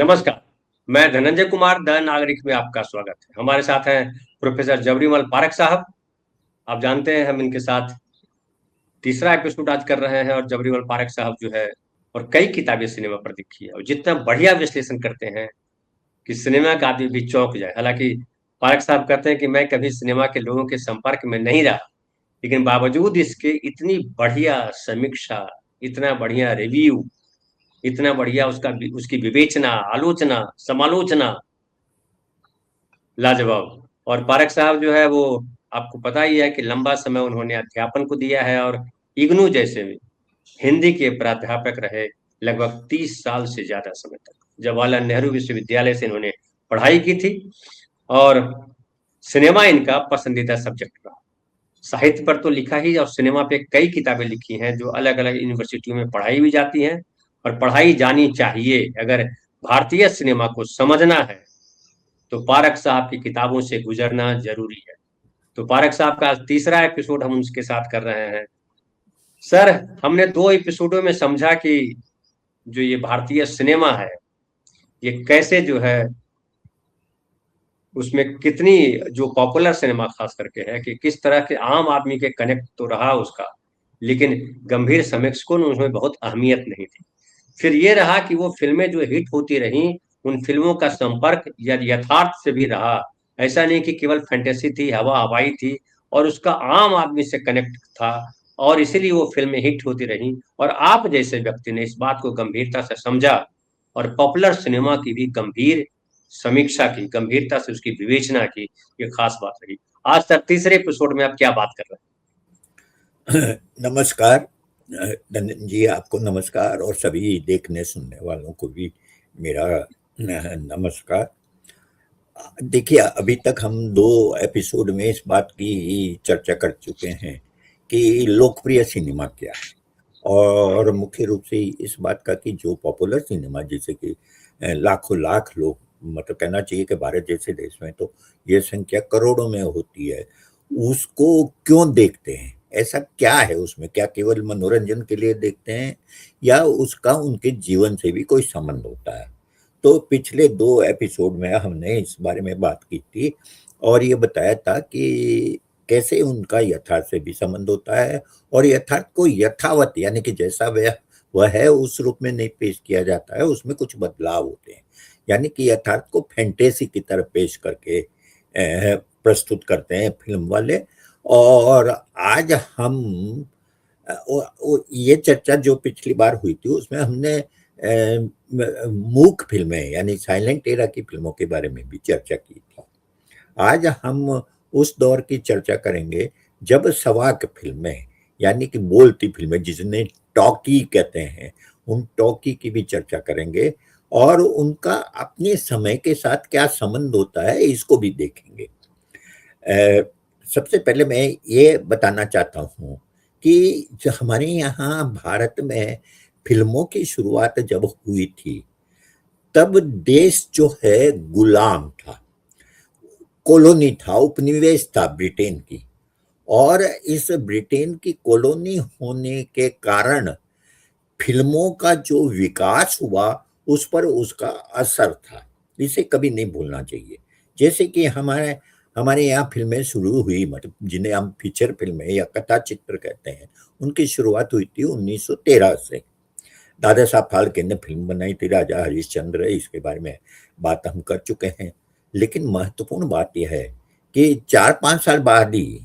नमस्कार, मैं धनंजय कुमार द नागरिक में आपका स्वागत है। हमारे साथ हैं प्रोफेसर जबरीमल पारख साहब। आप जानते हैं हम इनके साथ तीसरा एपिसोड आज कर रहे हैं और जबरीमल पारख साहब जो है और कई किताबें सिनेमा पर लिखी है और जितना बढ़िया विश्लेषण करते हैं कि सिनेमा का आदमी भी चौंक जाए। हालाँकि पारख साहब कहते हैं कि मैं कभी सिनेमा के लोगों के संपर्क में नहीं रहा, लेकिन बावजूद इसके इतनी बढ़िया समीक्षा, इतना बढ़िया रिव्यू, इतना बढ़िया उसकी विवेचना, आलोचना, समालोचना लाजवाब। और पारख साहब जो है वो आपको पता ही है कि लंबा समय उन्होंने अध्यापन को दिया है और इग्नू जैसे में हिंदी के प्राध्यापक रहे लगभग 30 साल से ज़्यादा समय तक। जवाहरलाल नेहरू विश्वविद्यालय से इन्होंने पढ़ाई की थी और सिनेमा इनका पसंदीदा सब्जेक्ट रहा। साहित्य पर तो लिखा ही और सिनेमा पे कई किताबें लिखी हैं जो अलग-अलग यूनिवर्सिटियों में पढ़ाई भी जाती हैं और पढ़ाई जानी चाहिए। अगर भारतीय सिनेमा को समझना है तो पारख साहब की किताबों से गुजरना ज़रूरी है। तो पारख साहब का तीसरा एपिसोड हम उनके साथ कर रहे हैं। सर, हमने 2 एपिसोडों में समझा कि जो ये भारतीय सिनेमा है, ये कैसे जो है उसमें कितनी जो पॉपुलर सिनेमा ख़ास करके है कि किस तरह के आम आदमी के कनेक्ट तो रहा उसका, लेकिन गंभीर समीक्षकों ने उसमें बहुत अहमियत नहीं दी। फिर ये रहा कि वो फ़िल्में जो हिट होती रहीं, उन फ़िल्मों का संपर्क यथार्थ से भी रहा। ऐसा नहीं कि केवल फैंटेसी थी, हवा-हवाई थी और उसका आम आदमी से कनेक्ट था और इसीलिए वो फ़िल्में हिट होती रहीं और आप जैसे व्यक्ति ने इस बात को गंभीरता से समझा और पॉपुलर सिनेमा की भी गंभीर समीक्षा की, गंभीरता से उसकी विवेचना की, ये ख़ास बात रही। आज तक तीसरे एपिसोड में आप क्या बात कर रहे हैं? नमस्कार नंदन जी, आपको नमस्कार और सभी देखने सुनने वालों को भी मेरा नमस्कार। देखिए, अभी तक हम 2 एपिसोड में इस बात की चर्चा कर चुके हैं कि लोकप्रिय सिनेमा क्या है और मुख्य रूप से इस बात का कि जो पॉपुलर सिनेमा जैसे कि लाखों लाख लोग, मतलब कहना चाहिए कि भारत जैसे देश में तो ये संख्या करोड़ों में होती है, उसको क्यों देखते हैं, ऐसा क्या है उसमें, क्या केवल मनोरंजन के लिए देखते हैं या उसका उनके जीवन से भी कोई संबंध होता है। तो पिछले 2 एपिसोड में हमने इस बारे में बात की थी और ये बताया था कि कैसे उनका यथार्थ से भी संबंध होता है और यथार्थ को यथावत यानी कि जैसा वह है उस रूप में नहीं पेश किया जाता है, उसमें कुछ बदलाव होते हैं। यानी कि यथार्थ को फैंटेसी की तरह पेश करके प्रस्तुत करते हैं फिल्म वाले। और आज हम ये चर्चा जो पिछली बार हुई थी उसमें हमने मूक फिल्में यानी साइलेंट एरा की फिल्मों के बारे में भी चर्चा की थी। आज हम उस दौर की चर्चा करेंगे जब सवाक फिल्में यानी कि बोलती फिल्में जिन्हें टॉकी कहते हैं, उन टॉकी की भी चर्चा करेंगे और उनका अपने समय के साथ क्या संबंध होता है इसको भी देखेंगे। सबसे पहले मैं ये बताना चाहता हूँ कि जो हमारे यहाँ भारत में फिल्मों की शुरुआत जब हुई थी तब देश जो है गुलाम था, कॉलोनी था, उपनिवेश था ब्रिटेन की। और इस ब्रिटेन की कॉलोनी होने के कारण फिल्मों का जो विकास हुआ उस पर उसका असर था, इसे कभी नहीं भूलना चाहिए। जैसे कि हमारे हमारे यहाँ फिल्में शुरू हुई, मतलब जिन्हें हम फीचर फिल्में या कथा चित्र कहते हैं, उनकी शुरुआत हुई थी 1913 से। दादा साहब फाल्के ने फिल्म बनाई थी राजा हरिश्चंद्र, इसके बारे में बात हम कर चुके हैं। लेकिन महत्वपूर्ण बात यह है कि 4-5 साल बाद ही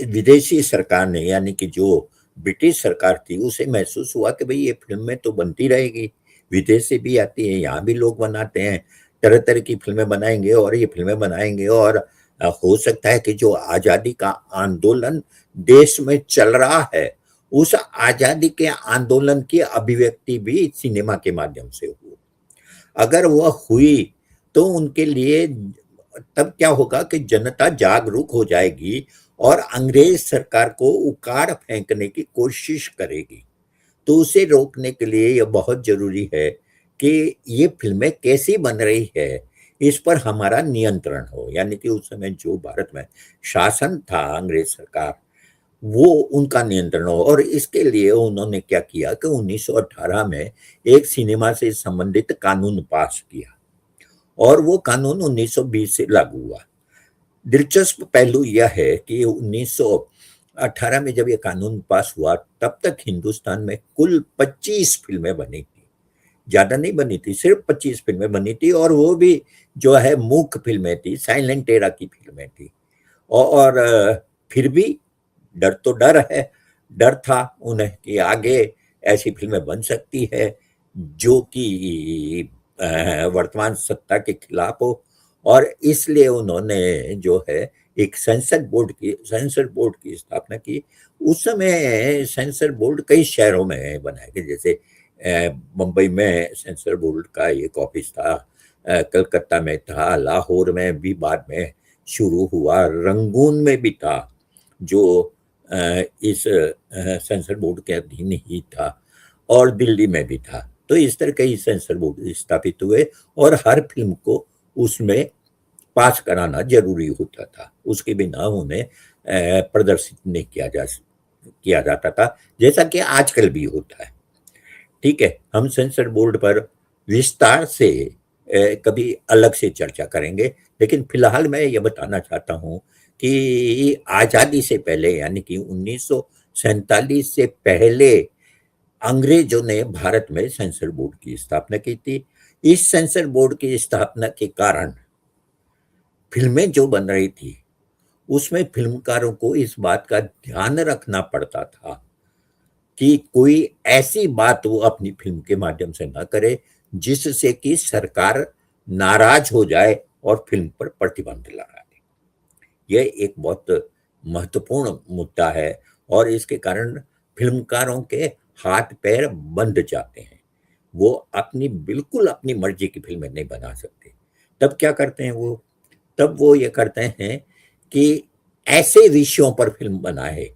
विदेशी सरकार ने यानी कि जो ब्रिटिश सरकार थी उसे महसूस हुआ कि भाई ये फिल्में तो बनती रहेगी, विदेश से भी आती है, यहाँ भी लोग बनाते हैं, तरह तरह की फिल्में बनाएंगे और ये फिल्में बनाएंगे और हो सकता है कि जो आज़ादी का आंदोलन देश में चल रहा है उस आज़ादी के आंदोलन की अभिव्यक्ति भी सिनेमा के माध्यम से हो। अगर वह हुई तो उनके लिए तब क्या होगा कि जनता जागरूक हो जाएगी और अंग्रेज सरकार को उखाड़ फेंकने की कोशिश करेगी। तो उसे रोकने के लिए यह बहुत जरूरी है कि ये फिल्में कैसी बन रही है इस पर हमारा नियंत्रण हो। यानी कि उस समय जो भारत में शासन था अंग्रेज सरकार, वो उनका नियंत्रण हो। और इसके लिए उन्होंने क्या किया कि 1918 में एक सिनेमा से संबंधित कानून पास किया और वो कानून 1920 से लागू हुआ। दिलचस्प पहलू यह है कि 1918 में जब ये कानून पास हुआ तब तक हिंदुस्तान में कुल 25 फिल्में बनी थी, ज्यादा नहीं बनी थी, सिर्फ 25 फिल्में बनी थी और वो भी जो है मूक फिल्में थी, साइलेंट एरा की फिल्में थी। और फिर भी डर तो डर है, डर था उन्हें कि आगे ऐसी फिल्में बन सकती है जो कि वर्तमान सत्ता के खिलाफ हो। और इसलिए उन्होंने जो है एक सेंसर बोर्ड की स्थापना की। उस समय सेंसर बोर्ड कई शहरों में बनाए गए, जैसे मुंबई में सेंसर बोर्ड का एक ऑफिस था, कलकत्ता में था, लाहौर में भी बाद में शुरू हुआ, रंगून में भी था जो इस सेंसर बोर्ड के अधीन ही था, और दिल्ली में भी था। तो इस तरह कई सेंसर बोर्ड स्थापित हुए और हर फिल्म को उसमें पास कराना जरूरी होता था, उसके बिना उन्हें प्रदर्शित नहीं किया जाता था, जैसा कि आजकल भी होता है। ठीक है, हम सेंसर बोर्ड पर विस्तार से कभी अलग से चर्चा करेंगे, लेकिन फिलहाल मैं ये बताना चाहता हूँ कि आजादी से पहले यानी कि 1947 से पहले अंग्रेजों ने भारत में सेंसर बोर्ड की स्थापना की थी। इस सेंसर बोर्ड की स्थापना के कारण फिल्में जो बन रही थी उसमें फिल्मकारों को इस बात का ध्यान रखना पड़ता था कि कोई ऐसी बात वो अपनी फिल्म के माध्यम से ना करे जिससे कि सरकार नाराज हो जाए और फिल्म पर प्रतिबंध लगा दे। यह एक बहुत महत्वपूर्ण मुद्दा है और इसके कारण फिल्मकारों के हाथ पैर बंध जाते हैं, वो बिल्कुल अपनी मर्जी की फिल्में नहीं बना सकते। तब क्या करते हैं वो, तब वो ये करते हैं कि ऐसे विषयों पर फिल्म बनाए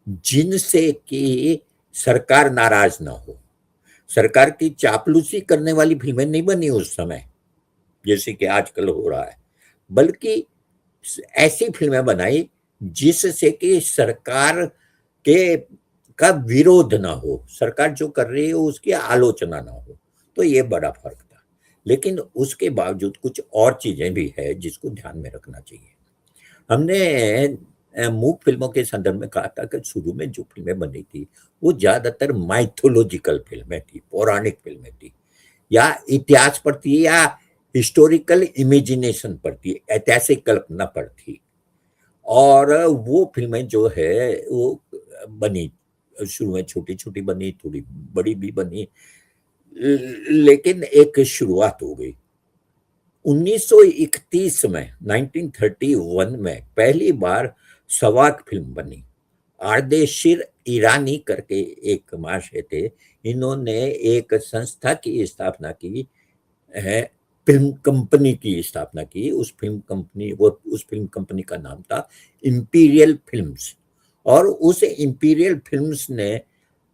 जिनसे कि सरकार नाराज ना हो। सरकार की चापलूसी करने वाली फिल्में नहीं बनी उस समय जैसे कि आजकल हो रहा है, बल्कि ऐसी फिल्में बनाई जिससे कि सरकार के का विरोध ना हो, सरकार जो कर रही है उसकी आलोचना ना हो। तो ये बड़ा फर्क था, लेकिन उसके बावजूद कुछ और चीजें भी है जिसको ध्यान में रखना चाहिए। हमने मूक फिल्मों के संदर्भ में कहा था कि शुरू में जो फिल्में बनी थी वो ज्यादातर माइथोलॉजिकल फिल्में थी, पौराणिक फिल्में थी, या इतिहास पर थी, या हिस्टोरिकल इमेजिनेशन पर थी, ऐतिहासिक कल्पना पर थी। और वो फिल्में जो है वो बनी, शुरू में छोटी छोटी बनी, थोड़ी बड़ी भी बनी, लेकिन एक शुरुआत हो गई 1931 में, 1931 में पहली बार सवाक फिल्म बनी। आर्देशिर ईरानी करके एक महाशय थे, इन्होंने एक संस्था की स्थापना की है, फिल्म कंपनी की स्थापना की। उस फिल्म कंपनी का नाम था इंपीरियल फिल्म्स। और उस इंपीरियल फिल्म्स ने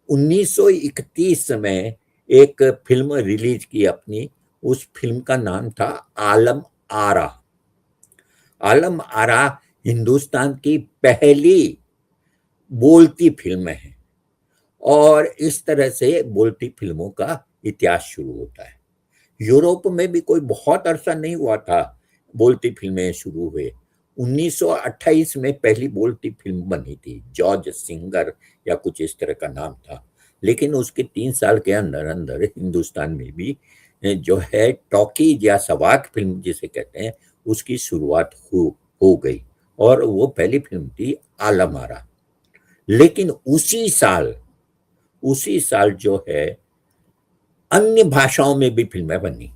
1931 में एक फिल्म रिलीज की अपनी, उस फिल्म का नाम था आलम आरा। आलम आरा हिंदुस्तान की पहली बोलती फिल्म है और इस तरह से बोलती फिल्मों का इतिहास शुरू होता है। यूरोप में भी कोई बहुत अरसा नहीं हुआ था बोलती फिल्में शुरू हुए। 1928 में पहली बोलती फिल्म बनी थी, जॉर्ज सिंगर या कुछ इस तरह का नाम था, लेकिन उसके 3 साल के अंदर अंदर हिंदुस्तान में भी जो है टॉकीज या सवाक फिल्म जिसे कहते हैं उसकी शुरुआत हो गई और वो पहली फिल्म थी आलम आरा। लेकिन उसी साल जो है अन्य भाषाओं में भी फिल्में बनी,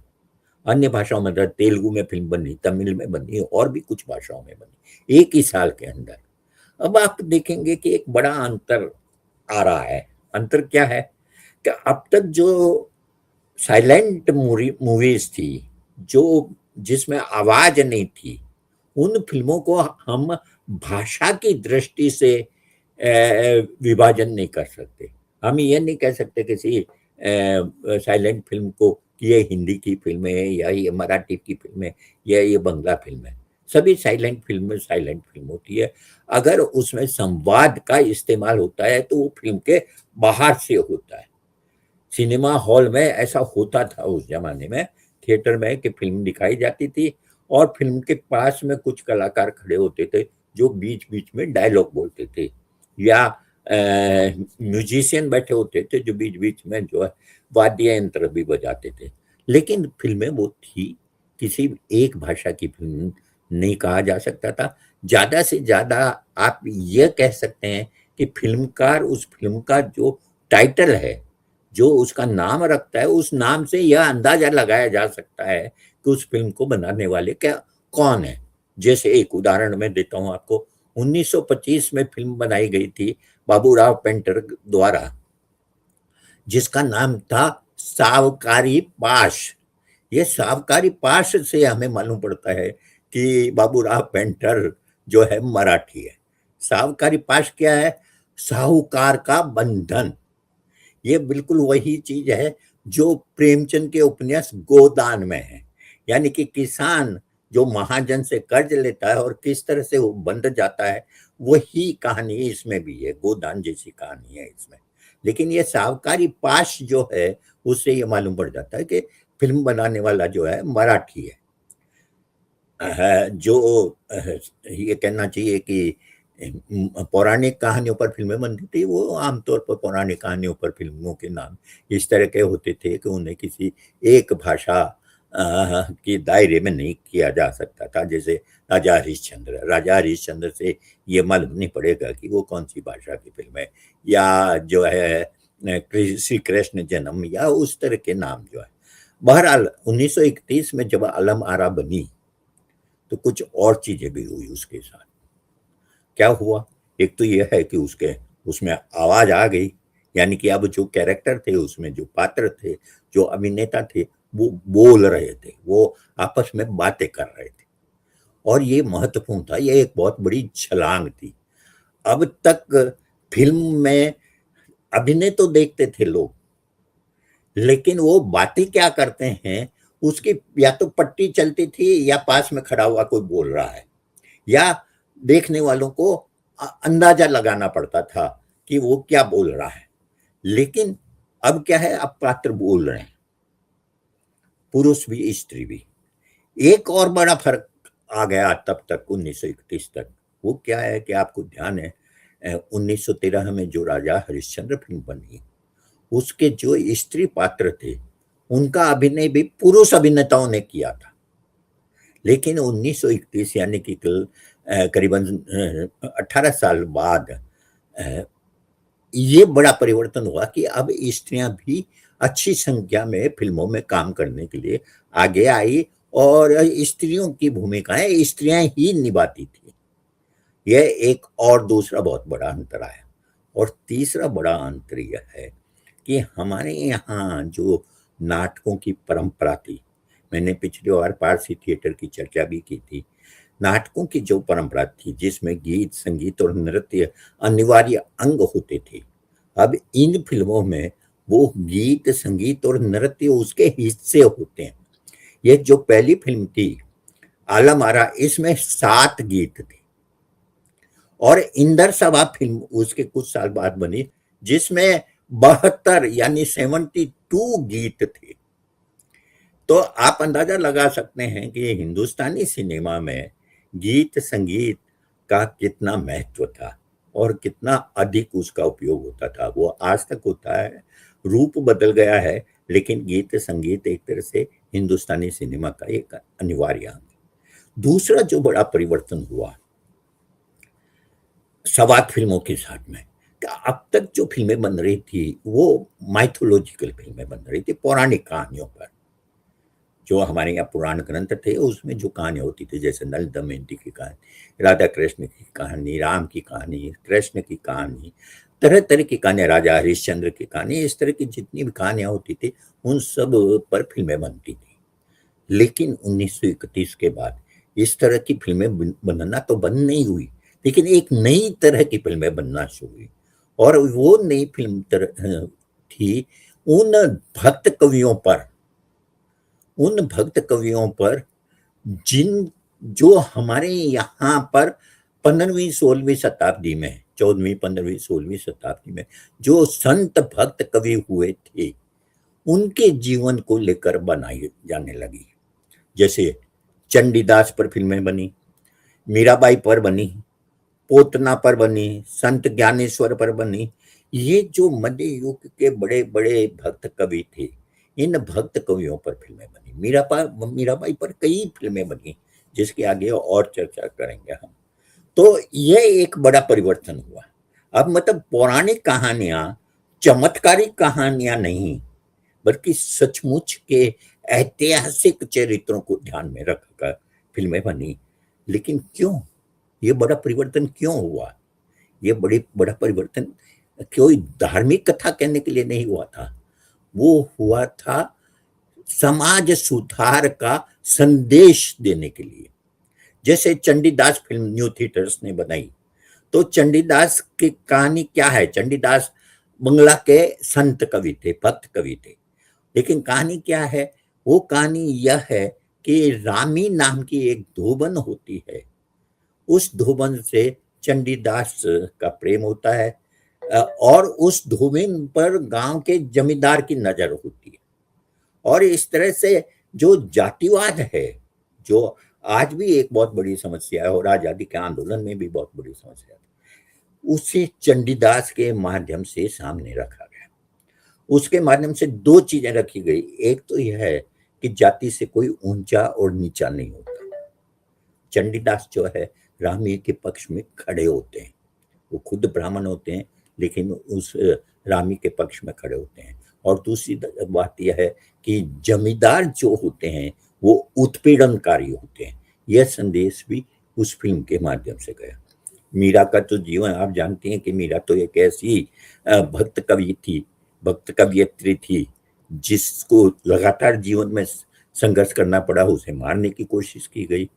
अन्य भाषाओं में तेलुगु में फिल्म बनी, तमिल में बनी और भी कुछ भाषाओं में बनी एक ही साल के अंदर। अब आप देखेंगे कि एक बड़ा अंतर आ रहा है। अंतर क्या है कि अब तक जो साइलेंट मूवीज थी, जो जिसमें आवाज नहीं थी, उन फिल्मों को हम भाषा की दृष्टि से विभाजन नहीं कर सकते। हम ये नहीं कह सकते किसी साइलेंट फिल्म को कि ये हिंदी की फिल्म है या ये मराठी की फिल्म है या ये बंगला फिल्म है। सभी साइलेंट फिल्म में साइलेंट फिल्म होती है। अगर उसमें संवाद का इस्तेमाल होता है तो वो फिल्म के बाहर से होता है। सिनेमा हॉल में ऐसा होता था उस जमाने में, थिएटर में, कि फिल्म दिखाई जाती थी और फिल्म के पास में कुछ कलाकार खड़े होते थे जो बीच बीच में डायलॉग बोलते थे, या म्यूजिशियन बैठे होते थे जो बीच बीच में जो है वाद्य यंत्र भी बजाते थे। लेकिन फिल्में वो थी, किसी एक भाषा की फिल्म नहीं कहा जा सकता था। ज्यादा से ज्यादा आप ये कह सकते हैं कि फिल्मकार उस फिल्म का जो टाइटल है, जो उसका नाम रखता है, उस नाम से यह अंदाजा लगाया जा सकता है कि उस फिल्म को बनाने वाले क्या कौन है। जैसे एक उदाहरण मैं देता हूं आपको, 1925 में फिल्म बनाई गई थी बाबूराव पेंटर द्वारा, जिसका नाम था सावकारी पाश। ये सावकारी पाश से हमें मालूम पड़ता है कि बाबूराव पेंटर जो है मराठी है। सावकारी पाश क्या है? साहूकार का बंधन। ये बिल्कुल वही चीज है जो प्रेमचंद के उपन्यास गोदान में है, यानी कि किसान जो महाजन से कर्ज लेता है और किस तरह से वो बंध जाता है, वही कहानी इसमें भी है, गोदान जैसी कहानी है इसमें। लेकिन ये सावकारी पाश जो है, उससे ये मालूम पड़ जाता है कि फिल्म बनाने वाला जो है मराठी है। जो ये कहना चाहिए कि पौराणिक कहानियों पर फिल्में बनती थी, वो आमतौर पर पौराणिक कहानियों पर फिल्मों के नाम इस तरह के होते थे कि उन्हें किसी एक भाषा के दायरे में नहीं किया जा सकता था। जैसे राजा हरिश्चंद्र से ये मालूम नहीं पड़ेगा कि वो कौन सी भाषा की फिल्म है, या जो है श्री कृष्ण जन्म, या उस तरह के नाम जो है। बहरहाल 1931 में जब आलम आरा बनी तो कुछ और चीजें भी हुई उसके साथ। क्या हुआ? एक तो यह है कि उसमें आवाज आ गई, यानी कि अब जो कैरेक्टर थे, उसमें जो पात्र थे, जो अभिनेता थे, वो बोल रहे थे, वो आपस में बातें कर रहे थे। और ये महत्वपूर्ण था, ये एक बहुत बड़ी छलांग थी। अब तक फिल्म में अभिनय तो देखते थे लोग, लेकिन वो बातें क्या करते हैं उसकी या तो पट्टी चलती थी, या पास में खड़ा हुआ कोई बोल रहा है, या देखने वालों को अंदाजा लगाना पड़ता था कि वो क्या बोल रहा है। लेकिन अब क्या है, अब पात्र बोल रहे हैं, पुरुष भी स्त्री भी। एक और बड़ा फर्क आ गया तब तक 1931 तक। वो क्या है कि आपको ध्यान है 1913 में जो राजा हरिश्चंद्र फिल्म बनी, उसके जो स्त्री पात्र थे उनका अभिनय भी पुरुष अभिनेताओं ने किया था। लेकिन 1931 यानी कि करीबन 18 साल बाद ये बड़ा परिवर्तन हुआ कि अब स्त्रियां भी अच्छी संख्या में फिल्मों में काम करने के लिए आगे आई, और स्त्रियों की भूमिकाएं स्त्रियां ही निभाती थी। यह एक और दूसरा बहुत बड़ा अंतर आया। और तीसरा बड़ा अंतर यह है कि हमारे यहाँ जो नाटकों की परंपरा थी, मैंने पिछली बार पारसी थिएटर की चर्चा भी की थी, नाटकों की जो परंपरा थी जिसमें गीत, संगीत और नृत्य अनिवार्य अंग होते थे, अब इन फिल्मों में वो गीत, संगीत और नृत्य उसके हिस्से होते हैं। ये जो पहली फिल्म थी आलम आरा, इसमें 7 गीत थे, और इंदर सभा फिल्म उसके कुछ साल बाद बनी जिसमें 72 यानी 72 गीत थे। तो आप अंदाजा लगा सकते हैं कि हिंदुस्तानी सिनेमा में गीत संगीत का कितना महत्व था और कितना अधिक उसका उपयोग होता था। वो आज तक होता है, रूप बदल गया है, लेकिन गीत संगीत एक तरह से हिंदुस्तानी सिनेमा का एक अनिवार्य अंग। दूसरा जो बड़ा परिवर्तन हुआ संवाद फिल्मों के साथ में, अब तक जो फिल्में बन रही थी वो माइथोलॉजिकल फिल्में बन रही थी, पौराणिक कहानियों पर। जो हमारे यहाँ पुराण ग्रंथ थे उसमें जो कहानियां होती थी, जैसे नल दमयंती की कहानी, राधा कृष्ण की कहानी, राम की कहानी, कृष्ण की कहानी, तरह तरह की कहानियां, राजा हरिश्चंद्र की कहानी, इस तरह की जितनी भी कहानियां होती थी उन सब पर फिल्में बनती थी। लेकिन 1931 के बाद इस तरह की फिल्में बनना तो बंद नहीं हुई, लेकिन एक नई तरह की फिल्में बनना शुरू हुई। और वो नई फिल्म थी उन भक्त कवियों पर जिन जो हमारे यहाँ पर 15वीं-16वीं शताब्दी में, 14वीं, 15वीं, 16वीं शताब्दी में जो संत भक्त कवि हुए थे, उनके जीवन को लेकर बनाई जाने लगी। जैसे चंडीदास पर फिल्में बनी, मीराबाई पर बनी, पोतना पर बनी, संत ज्ञानेश्वर पर बनी। ये जो मध्य युग के बड़े-बड़े भक्त कवि थे, इन भक्त कवियों पर फिल्में बनी। मीराबाई पर कई फिल्में बनी, जिसके आगे और चर्चा करेंगे हम। तो ये एक बड़ा परिवर्तन हुआ। अब मतलब पौराणिक कहानियां, चमत्कारिक कहानियां नहीं, बल्कि सचमुच के ऐतिहासिक चरित्रों को ध्यान में रखकर फिल्में बनी। लेकिन क्यों ये बड़ा परिवर्तन क्यों हुआ? ये बड़ा परिवर्तन कोई धार्मिक कथा कहने के लिए नहीं हुआ था, वो हुआ था समाज सुधार का संदेश देने के लिए। जैसे चंडीदास फिल्म न्यू थिएटर्स ने बनाई, तो चंडीदास की कहानी क्या है? चंडीदास बंगला के संत कवि थे, भक्त कवि थे। लेकिन कहानी क्या है? वो कहानी यह है कि रामी नाम की एक धोबन होती है, उस धोबन से चंडीदास का प्रेम होता है, और उस धोबन पर गांव के जमींदार की नजर होती है। और इस तरह से जो जातिवाद है, जो आज भी एक बहुत बड़ी समस्या है और आजादी के आंदोलन में भी बहुत बड़ी समस्या है, उसे चंडीदास के माध्यम से सामने रखा गया। उसके माध्यम से दो चीजें रखी गई। एक तो यह है कि जाति से कोई ऊंचा और नीचा नहीं होता। चंडीदास जो है रामी के पक्ष में खड़े होते हैं, वो खुद ब्राह्मण होते हैं लेकिन उस रामी के पक्ष में खड़े होते हैं। और दूसरी बात यह है कि जमींदार जो होते हैं वो उत्पीड़नकारी होते हैं। यह संदेश भी उस फिल्म के माध्यम से गया। मीरा का तो जीवन आप जानते हैं कि मीरा तो एक ऐसी भक्त कवि थी, भक्त कवियत्री थी, जिसको लगातार जीवन में संघर्ष करना पड़ा, उसे मारने की कोशिश की गई,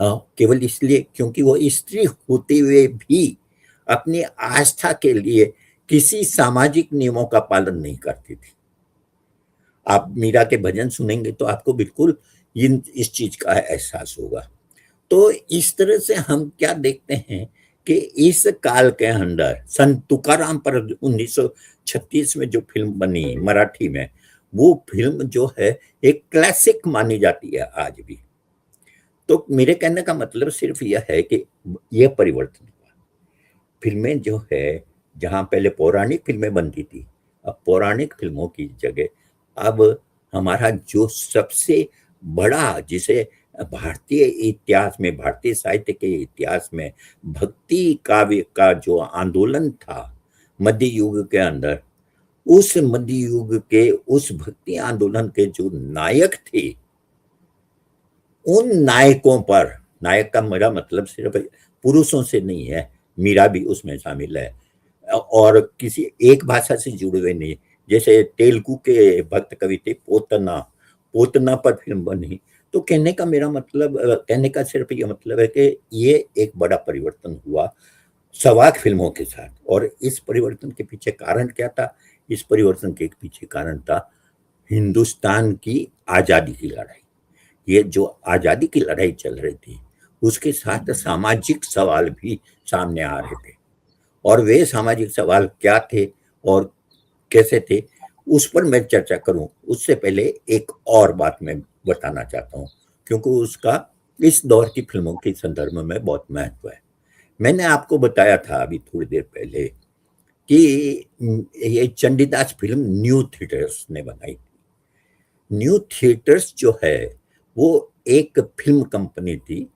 केवल इसलिए क्योंकि वो स्त्री होते हुए भी अपनी आस्था के लिए किसी सामाजिक नियमों का पालन नहीं करती थी। आप मीरा के भजन सुनेंगे तो आपको बिल्कुल इस चीज का एहसास होगा। तो इस तरह से हम क्या देखते हैं कि इस काल के अंदर संत तुकाराम पर 1936 में जो फिल्म बनी मराठी में, वो फिल्म जो है एक क्लासिक मानी जाती है आज भी। तो मेरे कहने का मतलब सिर्फ यह है कि यह परिवर्तन हुआ। फिल्में जो है, जहां पहले पौराणिक फिल्में बनती थी, अब पौराणिक फिल्मों की जगह अब हमारा जो सबसे बड़ा, जिसे भारतीय इतिहास में, भारतीय साहित्य के इतिहास में भक्ति काव्य का जो आंदोलन था मध्य युग के अंदर, उस मध्य युग के उस भक्ति आंदोलन के जो नायक थे, उन नायकों पर, नायक का मेरा मतलब सिर्फ पुरुषों से नहीं है, मीरा भी उसमें शामिल है, और किसी एक भाषा से जुड़े हुए नहीं। जैसे तेलुगु के भक्त कवि थे पोतना, पोतना पर फिल्म बनी। तो कहने का मेरा मतलब, कहने का सिर्फ ये मतलब है कि ये एक बड़ा परिवर्तन हुआ सवाक फिल्मों के साथ। और इस परिवर्तन के पीछे कारण क्या था? इस परिवर्तन के पीछे कारण था हिंदुस्तान की आजादी की लड़ाई। ये जो आजादी की लड़ाई चल रही थी, उसके साथ सामाजिक सवाल भी सामने आ रहे थे। और वे सामाजिक सवाल क्या थे और कैसे थे, उस पर मैं चर्चा करूं उससे पहले एक और बात मैं बताना चाहता हूं, क्योंकि उसका इस दौर की फिल्मों के संदर्भ में बहुत महत्व है। मैंने आपको बताया था अभी थोड़ी देर पहले कि ये चंडीदास फिल्म न्यू थिएटर्स ने बनाई। न्यू थिएटर्स जो है वो एक फिल्म कंपनी थी।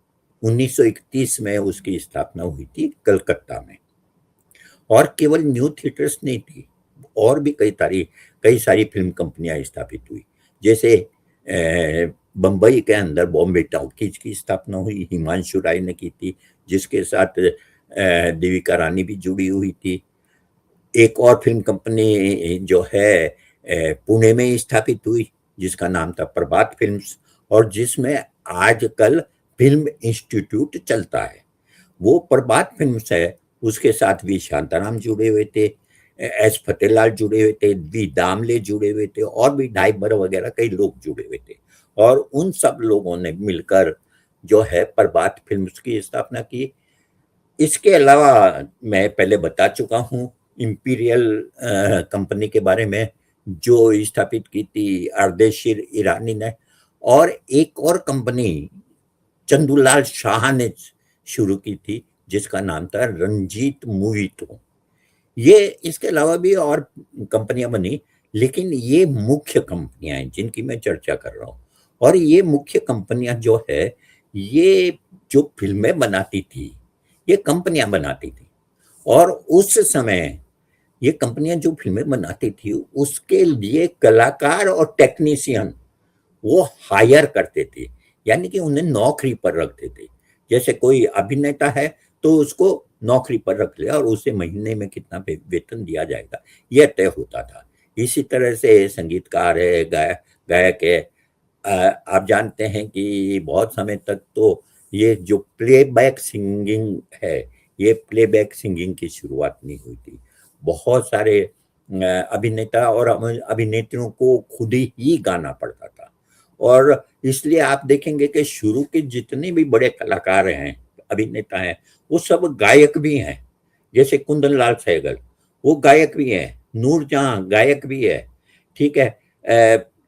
1931 में उसकी स्थापना हुई थी कलकत्ता में। और केवल न्यू थिएटर्स नहीं थी, और भी कई सारी फिल्म कंपनियां स्थापित हुई। जैसे बंबई के अंदर बॉम्बे टॉकीज की स्थापना हुई, हिमांशु राय ने की थी, जिसके साथ देविका रानी भी जुड़ी हुई थी। एक और फिल्म कंपनी जो है पुणे में स्थापित हुई, जिसका नाम था प्रभात फिल्म्स, और जिसमें आजकल फिल्म इंस्टीट्यूट चलता है। वो प्रभात फिल्म्स है, उसके साथ वी शांताराम जुड़े हुए थे, एस फतेहलाल जुड़े हुए थे, वी दामले जुड़े हुए थे, और भी ढाईबर वगैरह कई लोग जुड़े हुए थे। और उन सब लोगों ने मिलकर जो है प्रभात फिल्म्स की स्थापना की। इसके अलावा मैं पहले बता चुका हूँ इंपीरियल कंपनी के बारे में, जो स्थापित की थी अर्देशीर ईरानी ने, और एक और कंपनी चंदूलाल शाह ने शुरू की थी जिसका नाम था रंजीत मूवी। तो ये इसके अलावा भी और कंपनियां बनी, लेकिन ये मुख्य कंपनियां हैं जिनकी मैं चर्चा कर रहा हूँ। और ये मुख्य कंपनियां जो है, ये जो फिल्में बनाती थी ये कंपनियां बनाती थी। और उस समय ये कंपनियां जो फिल्में बनाती थी उसके लिए कलाकार और टेक्नीशियन वो हायर करते थे, यानी कि उन्हें नौकरी पर रखते थे। जैसे कोई अभिनेता है तो उसको नौकरी पर रख लिया और उसे महीने में कितना वेतन दिया जाएगा यह तय होता था। इसी तरह से संगीतकार है, गायक है। आप जानते हैं कि बहुत समय तक तो ये जो प्लेबैक सिंगिंग है, ये प्लेबैक सिंगिंग की शुरुआत नहीं हुई थी। बहुत सारे अभिनेता और अभिनेत्रियों को खुद ही गाना पड़ता था। और इसलिए आप देखेंगे कि शुरू के जितने भी बड़े कलाकार हैं, अभिनेता हैं, वो सब गायक भी हैं। जैसे कुंदन लाल सहगल, वो गायक भी हैं। नूरजहां गायक भी है। ठीक है।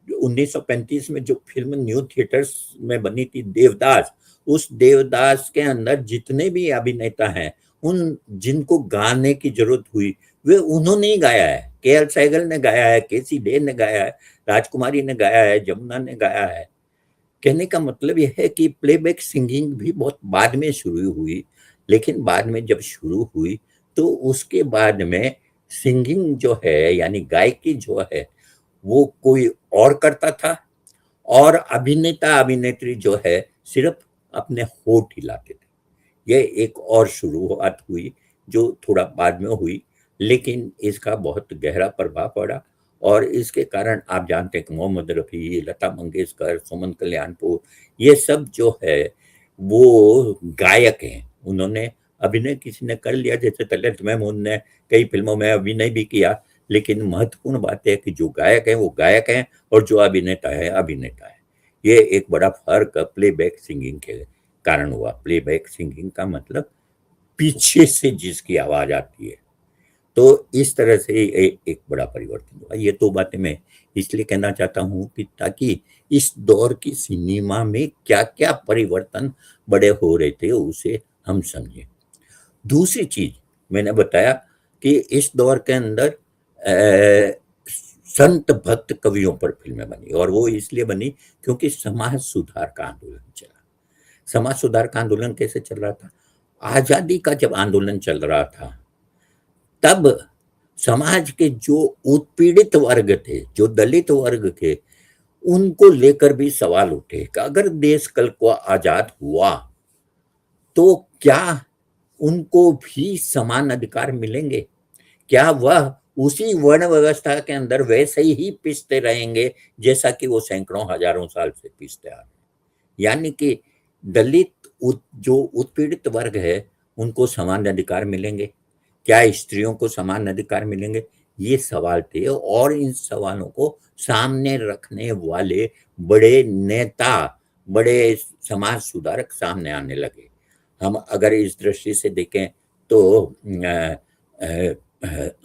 1935 में जो फिल्म न्यू थिएटर्स में बनी थी देवदास, उस देवदास के अंदर जितने भी अभिनेता हैं, उन जिनको गाने की जरूरत हुई वे उन्होंने ही गाया है। के.एल. सहगल ने गाया है, के.सी. डे ने गाया है, राजकुमारी ने गाया है, जमुना ने गाया है। कहने का मतलब यह है कि प्लेबैक सिंगिंग भी बहुत बाद में शुरू हुई, लेकिन बाद में जब शुरू हुई तो उसके बाद में सिंगिंग जो है यानी गायकी जो है वो कोई और करता था, और अभिनेता अभिनेत्री जो है सिर्फ अपने होठ हिलाते थे। यह एक और शुरुआत हुई जो थोड़ा बाद में हुई, लेकिन इसका बहुत गहरा प्रभाव पड़ा। और इसके कारण आप जानते हैं कि मोहम्मद रफ़ी, लता मंगेशकर, सुमन कल्याणपुर, ये सब जो है वो गायक हैं। उन्होंने अभिनय किसी ने कर लिया, जैसे तलत महमूद ने कई फिल्मों में अभिनय भी किया, लेकिन महत्वपूर्ण बात है कि जो गायक है वो गायक हैं और जो अभिनेता है अभिनेता है। ये एक बड़ा फर्क प्लेबैक सिंगिंग के कारण हुआ। प्लेबैक सिंगिंग का मतलब पीछे से जिसकी आवाज आती है। तो इस तरह से एक बड़ा परिवर्तन हुआ। ये तो बातें मैं इसलिए कहना चाहता हूँ कि ताकि इस दौर की सिनेमा में क्या क्या परिवर्तन बड़े हो रहे थे उसे हम समझें। दूसरी चीज मैंने बताया कि इस दौर के अंदर संत भक्त कवियों पर फिल्में बनी, और वो इसलिए बनी क्योंकि समाज सुधार का आंदोलन चला। समाज सुधार का आंदोलन कैसे चल रहा था? आजादी का जब आंदोलन चल रहा था तब समाज के जो उत्पीड़ित वर्ग थे, जो दलित वर्ग थे, उनको लेकर भी सवाल उठे कि अगर देश कल को आजाद हुआ तो क्या उनको भी समान अधिकार मिलेंगे? क्या वह उसी वर्ण व्यवस्था के अंदर वैसे ही पिसते रहेंगे जैसा कि वो सैकड़ों हजारों साल से पिसते आ रहे हैं? यानी कि दलित जो उत्पीड़ित वर्ग है उनको समान अधिकार मिलेंगे? क्या स्त्रियों को समान अधिकार मिलेंगे? ये सवाल थे, और इन सवालों को सामने रखने वाले बड़े नेता, बड़े समाज सुधारक सामने आने लगे। हम अगर इस दृष्टि से देखें तो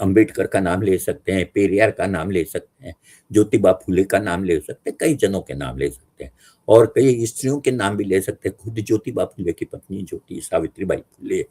अंबेडकर का नाम ले सकते हैं, पेरियार का नाम ले सकते हैं, ज्योतिबा फुले का नाम ले सकते हैं, कई जनों के नाम ले सकते हैं, और कई स्त्रियों के नाम भी ले सकते हैं। खुद ज्योतिबा फुले की पत्नी जो थी सावित्रीबाई फुले,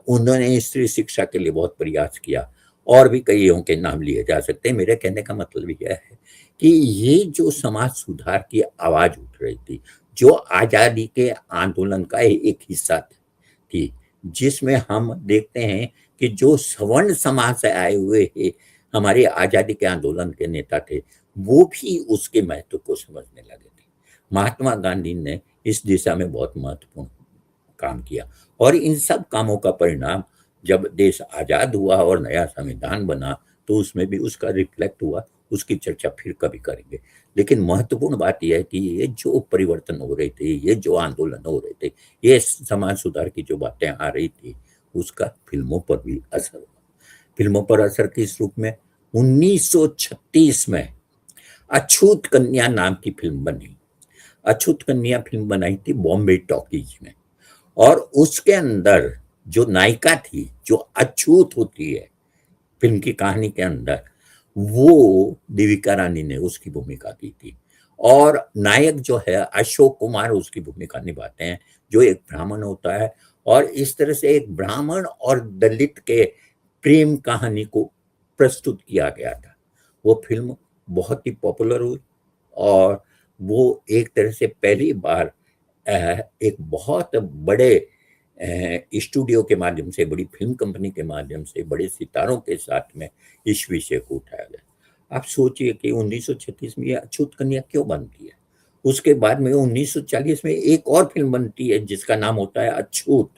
उन्होंने स्त्री शिक्षा के लिए बहुत प्रयास किया, और भी कईयों के नाम लिए जा सकते हैं। मेरे कहने का मतलब यह है कि ये जो समाज सुधार की आवाज उठ रही थी, जो आजादी के आंदोलन का एक हिस्सा थी, जिसमें हम देखते हैं कि जो सवर्ण समाज से आए हुए थे, हमारी आजादी के आंदोलन के नेता थे, वो भी उसके महत्व को समझने लगे थे। महात्मा गांधी ने इस दिशा में बहुत महत्वपूर्ण काम किया, और इन सब कामों का परिणाम जब देश आजाद हुआ और नया संविधान बना तो उसमें भी उसका रिफ्लेक्ट हुआ। उसकी चर्चा फिर कभी करेंगे। लेकिन महत्वपूर्ण बात यह है कि ये जो परिवर्तन हो रहे थे, ये जो आंदोलन हो रहे थे, ये समाज सुधार की जो बातें आ रही थी, उसका फिल्मों पर भी असर हुआ। फिल्मों पर असर किस रूप में? 1936 में अछूत कन्या नाम की फिल्म बनी। अछूत कन्या फिल्म बनाई थी बॉम्बे टॉकीज में, और उसके अंदर जो नायिका थी, जो अछूत होती है फिल्म की कहानी के अंदर, वो देविका रानी ने उसकी भूमिका की थी। और नायक जो है अशोक कुमार उसकी भूमिका निभाते हैं, जो एक ब्राह्मण होता है। और इस तरह से एक ब्राह्मण और दलित के प्रेम कहानी को प्रस्तुत किया गया था। वो फिल्म बहुत ही पॉपुलर हुई, और वो एक तरह से पहली बार एक बहुत बड़े स्टूडियो के माध्यम से, बड़ी फिल्म कंपनी के माध्यम से, बड़े सितारों के साथ में इस विषय को उठाया गया। आप सोचिए कि 1936 में ये अछूत कन्या क्यों बनती है। उसके बाद में 1940 में एक और फिल्म बनती है जिसका नाम होता है अछूत।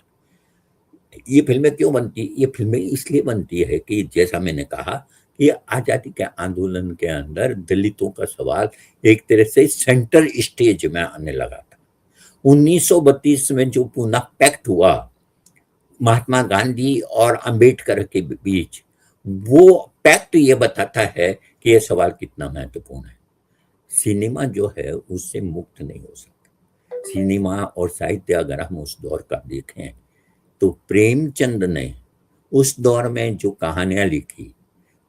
ये फिल्में क्यों बनती, ये फिल्में इसलिए बनती है कि जैसा मैंने कहा कि आजादी के आंदोलन के अंदर दलितों का सवाल एक तरह से सेंटर स्टेज में आने लगा था। 1932 में जो पूना पैक्ट हुआ महात्मा गांधी और अंबेडकर के बीच, वो पैक्ट ये बताता है कि ये सवाल कितना महत्वपूर्ण है। सिनेमा जो है उससे मुक्त नहीं हो सकता। सिनेमा और साहित्य अगर हम उस दौर का देखें तो प्रेमचंद ने उस दौर में जो कहानियां लिखी,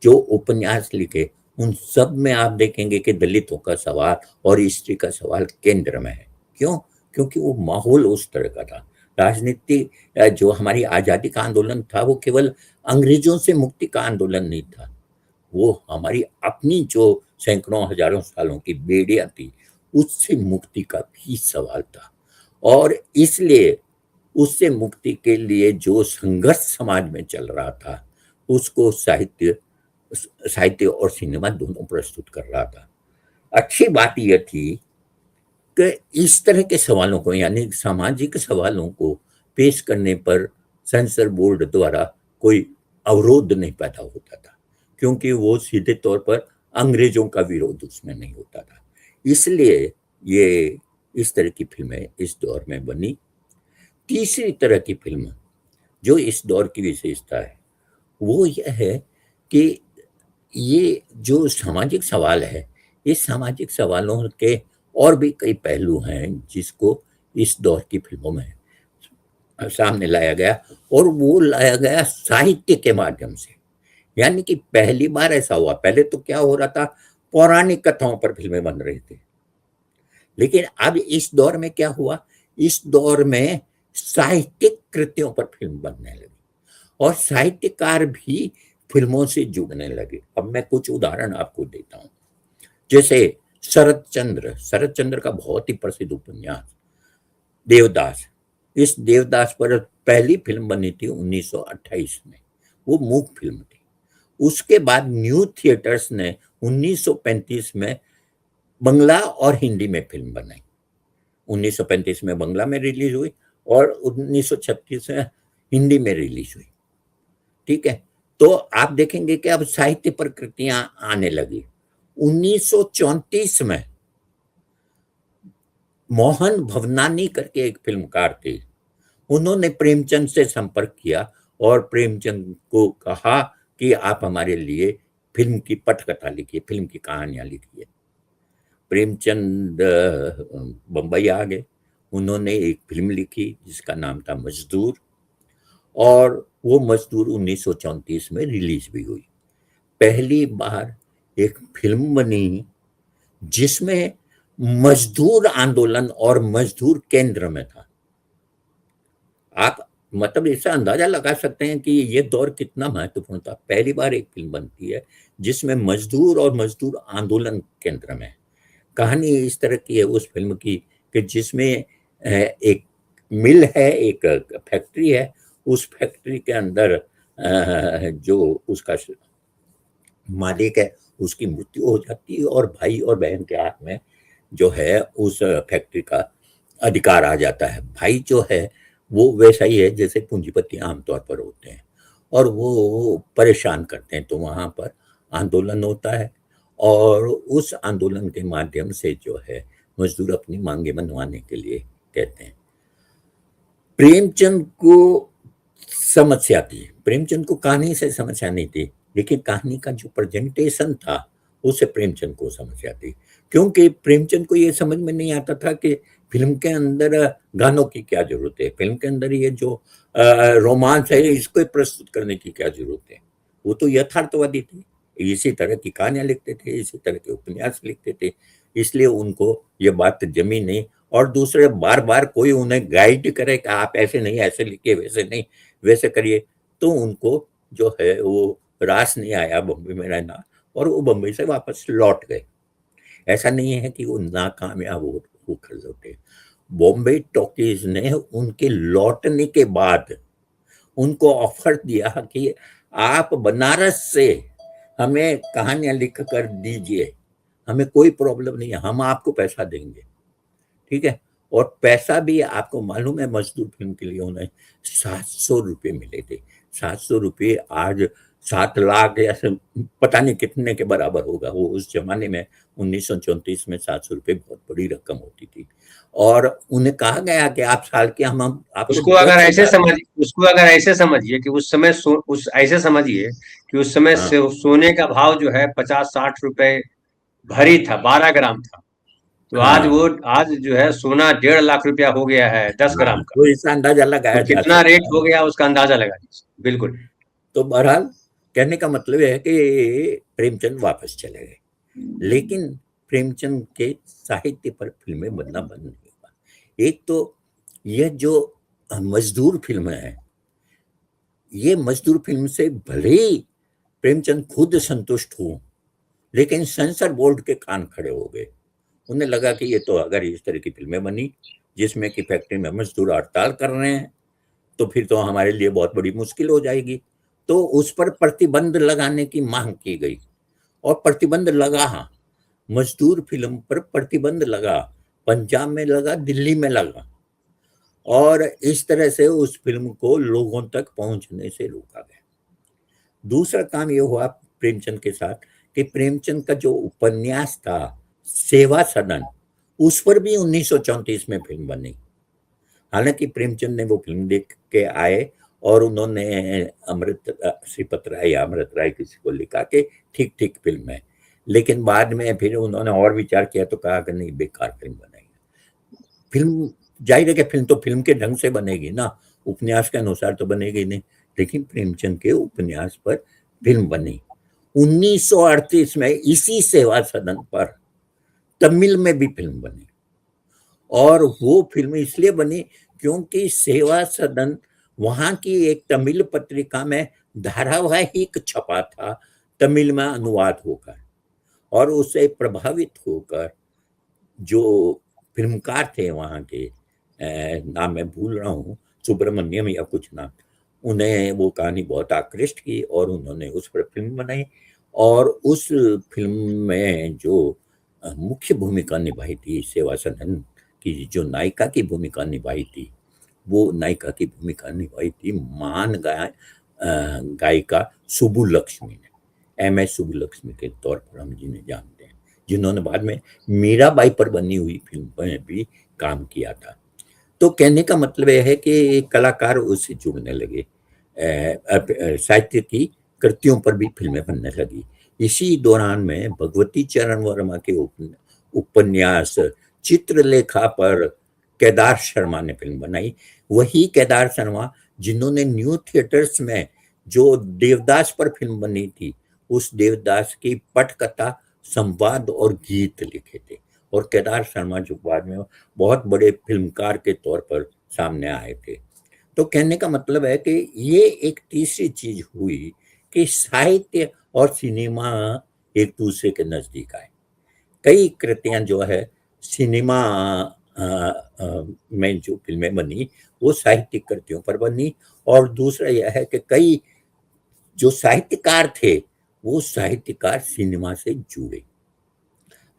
जो उपन्यास लिखे, उन सब में आप देखेंगे कि दलितों का सवाल और स्त्री का सवाल केंद्र में है। क्यों? क्योंकि वो माहौल उस तरह का था। राजनीति जो हमारी आजादी का आंदोलन था वो केवल अंग्रेजों से मुक्ति का आंदोलन नहीं था, वो हमारी अपनी जो सैकड़ों हजारों सालों की बेड़ियां थी उससे मुक्ति का भी सवाल था। और इसलिए उससे मुक्ति के लिए जो संघर्ष समाज में चल रहा था उसको साहित्य और सिनेमा दोनों प्रस्तुत कर रहा था। अच्छी बात यह थी कि इस तरह के सवालों को, यानी सामाजिक सवालों को पेश करने पर सेंसर बोर्ड द्वारा कोई अवरोध नहीं पैदा होता था, क्योंकि वो सीधे तौर पर अंग्रेजों का विरोध उसमें नहीं होता था। इसलिए ये इस तरह की फिल्में इस दौर में बनी। तीसरी तरह की फिल्म जो इस दौर की विशेषता है वो यह है कि ये जो सामाजिक सवाल है, इस सामाजिक सवालों के और भी कई पहलू हैं जिसको इस दौर की फिल्मों में सामने लाया गया, और वो लाया गया साहित्य के माध्यम से। यानी कि पहली बार ऐसा हुआ, पहले तो क्या हो रहा था, पौराणिक कथाओं पर फिल्में बन रही थी, लेकिन अब इस दौर में क्या हुआ, इस दौर में साहित्यिक कृतियों पर फिल्म बनने लगी और साहित्यकार भी फिल्मों से जुड़ने लगे। अब मैं कुछ उदाहरण आपको देता हूं, जैसे शरत चंद्र का बहुत ही प्रसिद्ध उपन्यास देवदास। इस देवदास पर पहली फिल्म बनी थी 1928 में, वो मूक फिल्म थी। उसके बाद न्यू थिएटर्स ने 1935 में बंगला और हिंदी में फिल्म बनाई। 1935 में बंगला में रिलीज हुई और 1936 में हिंदी में रिलीज हुई। ठीक है, तो आप देखेंगे कि अब साहित्य पर कृतियां आने लगी। 1934 में मोहन भवनानी करके एक फिल्मकार थे, उन्होंने प्रेमचंद से संपर्क किया और प्रेमचंद को कहा कि आप हमारे लिए फिल्म की पटकथा लिखिए, फिल्म की कहानियां लिखिए। प्रेमचंद बंबई आ गए, उन्होंने एक फिल्म लिखी जिसका नाम था मजदूर, और वो मजदूर 1934 में रिलीज भी हुई। पहली बार एक फिल्म बनी जिसमें मजदूर आंदोलन और मजदूर केंद्र में था। आप मतलब इससे अंदाजा लगा सकते हैं कि ये दौर कितना महत्वपूर्ण था। पहली बार एक फिल्म बनती है जिसमें मजदूर और मजदूर आंदोलन केंद्र में। कहानी इस तरह की है उस फिल्म की कि जिसमें एक मिल है, एक फैक्ट्री है, उस फैक्ट्री के अंदर जो उसका मालिक है उसकी मृत्यु हो जाती है और भाई और बहन के हाथ में जो है उस फैक्ट्री का अधिकार आ जाता है। भाई जो है वो वैसा ही है जैसे पूंजीपति आमतौर पर होते हैं, और वो परेशान करते हैं, तो वहां पर आंदोलन होता है और उस आंदोलन के माध्यम से जो है मजदूर अपनी मांगे मनवाने के लिए कहते हैं। प्रेमचंद को समस्या थी, प्रेमचंद को कहानी से समस्या नहीं थी, लेकिन कहानी का जो प्रेजेंटेशन था उससे प्रेमचंद को समझ आती, क्योंकि प्रेमचंद को ये समझ में नहीं आता था कि फिल्म के अंदर गानों की क्या जरूरत है, फिल्म के अंदर ये जो रोमांस है इसको प्रस्तुत करने की क्या जरूरत है। वो तो यथार्थवादी थे, इसी तरह की कहानियां लिखते थे, इसी तरह के उपन्यास लिखते थे, इसलिए उनको ये बात जमी नहीं। और दूसरे बार बार कोई उन्हें गाइड करे कि आप ऐसे नहीं, ऐसे लिखिए, वैसे नहीं, वैसे करिए, तो उनको जो है वो रास नहीं आया बम्बई में रहना, और वो बम्बई से वापस लौट गए। ऐसा नहीं है कि वो नाकामयाब हो कर लौटे। बॉम्बे टॉकीज ने उनके लौटने के बाद उनको ऑफर दिया कि आप बनारस से हमें कहानियां लिख कर दीजिए, हमें कोई प्रॉब्लम नहीं है, हम आपको पैसा देंगे, ठीक है। और पैसा भी आपको मालूम है, मजदूर फिल्म के लिए उन्हें 700 रुपये मिले थे। 700 रुपये आज 7 लाख या पता नहीं कितने के बराबर होगा। वो उस जमाने में 1934 में 700 रुपये बहुत बड़ी रकम होती थी। और उन्हें कहा गया कि आप साल के हम आपको उसको अगर ऐसे 10,000। समझ उसको अगर ऐसे समझिए कि उस समय उस ऐसे समझिए कि उस समय हाँ, सोने का भाव जो है 50-60 रुपए भरी था, 12 ग्राम था। तो आज हाँ, वो आज जो है सोना 1.5 लाख रुपया हो गया है 10 ग्राम हाँ, का। तो इसका अंदाजा लगाया तो जा कितना रेट सकता हो है। गया उसका अंदाजा लगा लीजिए। बिल्कुल। तो बहरहाल कहने का मतलब है कि प्रेमचंद वापस चले गए, लेकिन प्रेमचंद के साहित्य पर फिल्में बनना बंद नहीं हुआ। एक तो यह जो मजदूर फिल्म है, ये मजदूर फिल्म से भले ही प्रेमचंद खुद संतुष्ट हो, लेकिन सेंसर बोर्ड के कान खड़े हो गए। उन्हें लगा कि ये तो अगर इस तरह की फिल्में बनी जिसमें कि फैक्ट्री में मजदूर हड़ताल कर रहे हैं, तो फिर तो हमारे लिए बहुत बड़ी मुश्किल हो जाएगी। तो उस पर प्रतिबंध लगाने की मांग की गई, और प्रतिबंध लगा। हाँ, मजदूर फिल्म पर प्रतिबंध लगा, पंजाब में लगा, दिल्ली में लगा, और इस तरह से उस फिल्म को लोगों तक पहुंचने से रोका गया। दूसरा काम ये हुआ प्रेमचंद के साथ कि प्रेमचंद का जो उपन्यास था सेवा सदन, उस पर भी 1934 में फिल्म बनी। हालांकि प्रेमचंद ने वो फिल्म देख के आए और उन्होंने श्रीपत राय या अमृत राय किसी को लिखा कि ठीक ठीक फिल्म है, लेकिन बाद में फिर उन्होंने और विचार किया तो कहा कि नहीं, बेकार फिल्म बनाई। फिल्म जाहिर है कि फिल्म तो फिल्म के ढंग से बनेगी ना, उपन्यास के अनुसार तो बनेगी नहीं। लेकिन प्रेमचंद के उपन्यास पर फिल्म बनी 1938 में। इसी सेवा सदन पर तमिल में भी फिल्म बनी, और वो फिल्म इसलिए बनी क्योंकि सेवा सदन वहां की एक तमिल पत्रिका में धारावाहिक छपा था, तमिल में अनुवाद होकर, और उससे प्रभावित होकर जो फिल्मकार थे वहाँ के, नाम मैं भूल रहा हूँ, सुब्रमण्यम या कुछ नाम, उन्हें वो कहानी बहुत आकृष्ट की और उन्होंने उस पर फिल्म बनाई। और उस फिल्म में जो मुख्य भूमिका निभाई थी सेवा सदन की, जो नायिका की भूमिका निभाई थी, वो नायिका की भूमिका निभाई थी महान गायिका सुब्बुलक्ष्मी ने, MS सुब्बुलक्ष्मी के तौर पर हम जिन्हें जानते हैं, जिन्होंने बाद में मीराबाई पर बनी हुई फिल्म में भी काम किया था। तो कहने का मतलब यह है कि कलाकार उससे जुड़ने लगे, साहित्य की कृतियों पर भी फिल्में बनने लगी। इसी दौरान में भगवती चरण वर्मा के उपन्यास चित्रलेखा पर केदार शर्मा ने फिल्म बनाई। वही केदार शर्मा जिन्होंने न्यू थिएटर्स में जो देवदास पर फिल्म बनी थी, उस देवदास की पटकथा, संवाद और गीत लिखे थे। और केदार शर्मा जो बाद में बहुत बड़े फिल्मकार के तौर पर सामने आए थे। तो कहने का मतलब है कि ये एक तीसरी चीज हुई कि साहित्य और सिनेमा एक दूसरे के नजदीक आए। कई कृतियां जो है सिनेमा में जो फिल्में बनी वो साहित्यिक कृतियों पर बनी, और दूसरा यह है कि कई जो साहित्यकार थे वो साहित्यकार सिनेमा से जुड़े।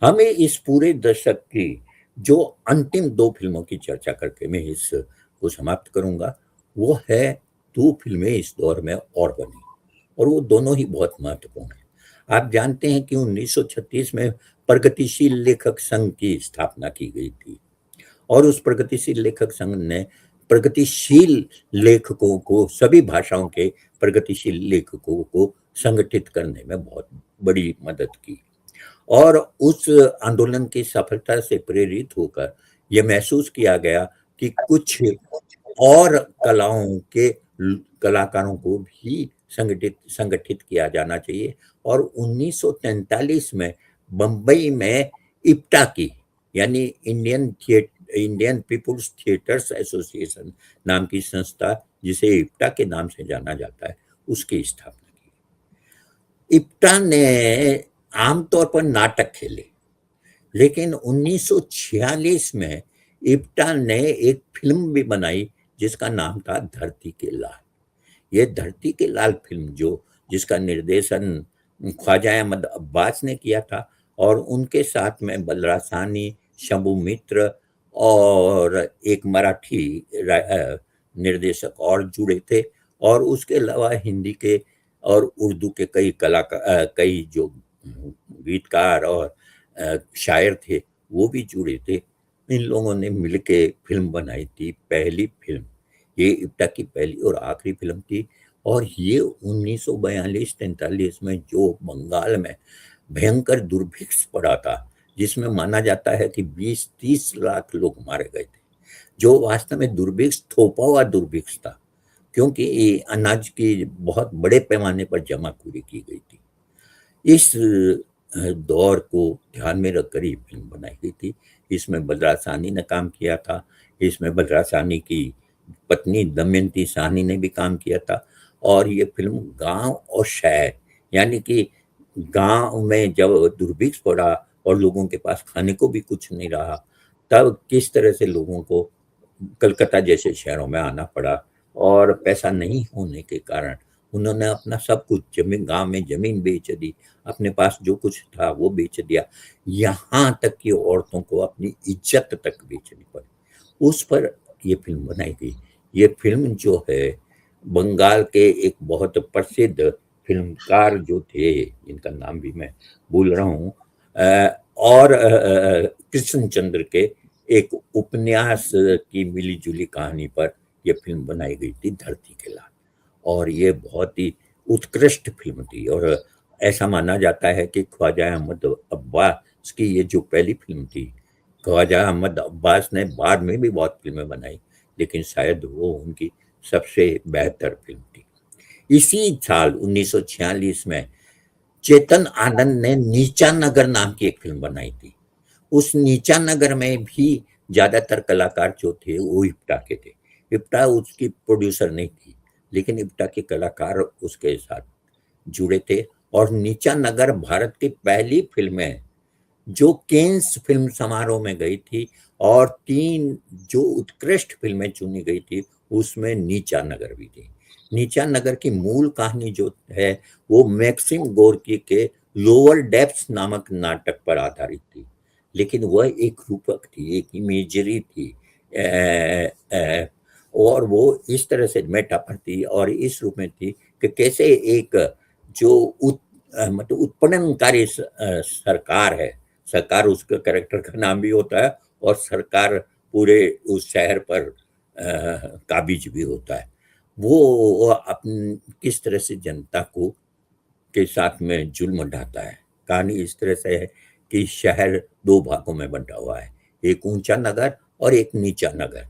हमें इस पूरे दशक की जो अंतिम 2 फिल्मों की चर्चा करके मैं इस को समाप्त करूंगा, वो है 2 फिल्में इस दौर में और बनी, और वो दोनों ही बहुत महत्वपूर्ण हैं। आप जानते हैं कि 1936 में प्रगतिशील लेखक संघ की स्थापना की गई थी, और उस प्रगतिशील लेखक संघ ने प्रगतिशील लेखकों को, सभी भाषाओं के प्रगतिशील लेखकों को संगठित करने में बहुत बड़ी मदद की। और उस आंदोलन की सफलता से प्रेरित होकर यह महसूस किया गया कि कुछ और कलाओं के कलाकारों को भी संगठित किया जाना चाहिए। और 1943 में बंबई में इप्टा की, यानी इंडियन पीपुल्स थिएटर्स एसोसिएशन नाम की संस्था, जिसे इप्टा के नाम से जाना जाता है, उसकी स्थापना की। इप्टा ने आमतौर पर नाटक खेले, लेकिन 1946 में इप्टा ने एक फिल्म भी बनाई जिसका नाम था धरती के लाल। ये धरती के लाल फिल्म जिसका निर्देशन ख्वाजा अहमद अब्बास ने किया था, और उनके साथ में बलराज साहनी, शंभू मित्र और एक मराठी निर्देशक और जुड़े थे। और उसके अलावा हिंदी के और उर्दू के कई जो गीतकार और शायर थे वो भी जुड़े थे। इन लोगों ने मिलके फिल्म बनाई थी, पहली फिल्म। ये इप्टा की पहली और आखिरी फिल्म थी। और ये 1942-43 में जो बंगाल में भयंकर दुर्भिक्ष पड़ा था, जिसमें माना जाता है कि 20-30 लाख लोग मारे गए थे, जो वास्तव में दुर्भिक्ष थोपा हुआ दुर्भिक्ष था, क्योंकि अनाज की बहुत बड़े पैमाने पर जमाखोरी की गई थी। इस दौर को ध्यान में रखकर ये फिल्म बनाई गई थी। इसमें बलराज साहनी ने काम किया था। इसमें बलराज साहनी की पत्नी दमयंती साहनी ने भी काम किया था। और ये फिल्म गांव और शहर, यानी कि गांव में जब दुर्भिक्ष पड़ा और लोगों के पास खाने को भी कुछ नहीं रहा, तब किस तरह से लोगों को कलकत्ता जैसे शहरों में आना पड़ा, और पैसा नहीं होने के कारण उन्होंने अपना सब कुछ, जमीन, गांव में जमीन बेच दी, अपने पास जो कुछ था वो बेच दिया, यहाँ तक कि औरतों को अपनी इज्जत तक बेचनी पड़ी। उस पर ये फिल्म बनाई गई। ये फिल्म जो है बंगाल के एक बहुत प्रसिद्ध फिल्मकार जो थे, जिनका नाम भी मैं भूल रहा हूँ, और कृष्णचंद्र के एक उपन्यास की मिली जुली कहानी पर यह फिल्म बनाई गई थी, धरती के लाल। और ये बहुत ही उत्कृष्ट फिल्म थी। और ऐसा माना जाता है कि ख्वाजा अहमद अब्बास की ये जो पहली फिल्म थी, ख्वाजा अहमद अब्बास ने बाद में भी बहुत फिल्में बनाई, लेकिन शायद वो उनकी सबसे बेहतर फिल्म थी। इसी साल 1946 में चेतन आनंद ने नीचा नगर नाम की एक फिल्म बनाई थी। उस नीचा नगर में भी ज्यादातर कलाकार जो थे वो इप्टा के थे। इप्टा उसकी प्रोड्यूसर नहीं थी, लेकिन इप्टा के कलाकार उसके साथ जुड़े थे। और नीचा नगर भारत की पहली फिल्म है जो केन्स फिल्म समारोह में गई थी, और 3 जो उत्कृष्ट फिल्में चुनी गई थी उसमें नीचा नगर भी थी। नीचा नगर की मूल कहानी जो है वो मैक्सिम गोर्की के लोअर डेप्थ्स नामक नाटक पर आधारित थी, लेकिन वह एक रूपक थी, एक इमेजरी थी, और वो इस तरह से मेटाफर थी और इस रूप में थी कि कैसे एक जो मतलब उत्पन्नकारी सरकार है, सरकार उसका कैरेक्टर का नाम भी होता है, और सरकार पूरे उस शहर पर काबिज भी होता है। वो अपन किस तरह से जनता को के साथ में जुल्म ढाता है। कहानी इस तरह से है कि शहर 2 भागों में बंटा हुआ है, एक ऊंचा नगर और एक नीचा नगर।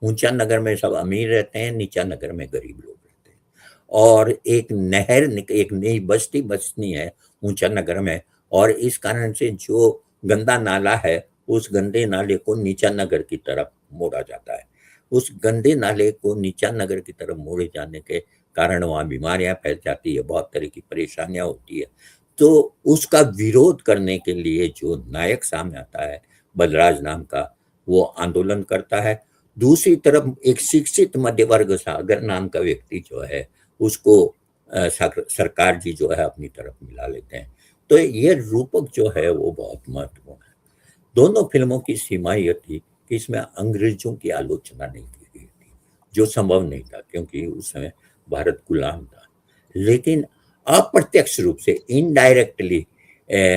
ऊंचा नगर में सब अमीर रहते हैं, नीचा नगर में गरीब लोग रहते हैं। और एक नई बस्ती बसनी है ऊंचा नगर में, और इस कारण से जो गंदा नाला है उस गंदे नाले को नीचा नगर की तरफ मोड़ा जाता है। उस गंदे नाले को नीचा नगर की तरफ मोड़े जाने के कारण वहाँ बीमारियां फैल जाती है, बहुत तरह की परेशानियां होती है। तो उसका विरोध करने के लिए जो नायक सामने आता है, बलराज नाम का, वो आंदोलन करता है। दूसरी तरफ एक शिक्षित मध्य वर्ग सागर नाम का व्यक्ति जो है उसको सरकार जी जो है अपनी तरफ मिला लेते हैं। तो ये रूपक जो है वो बहुत महत्वपूर्ण है। दोनों फिल्मों की सीमा यह थी कि इसमें अंग्रेजों की आलोचना नहीं की गई थी, जो संभव नहीं था क्योंकि उस समय भारत गुलाम था। लेकिन अप्रत्यक्ष रूप से इनडायरेक्टली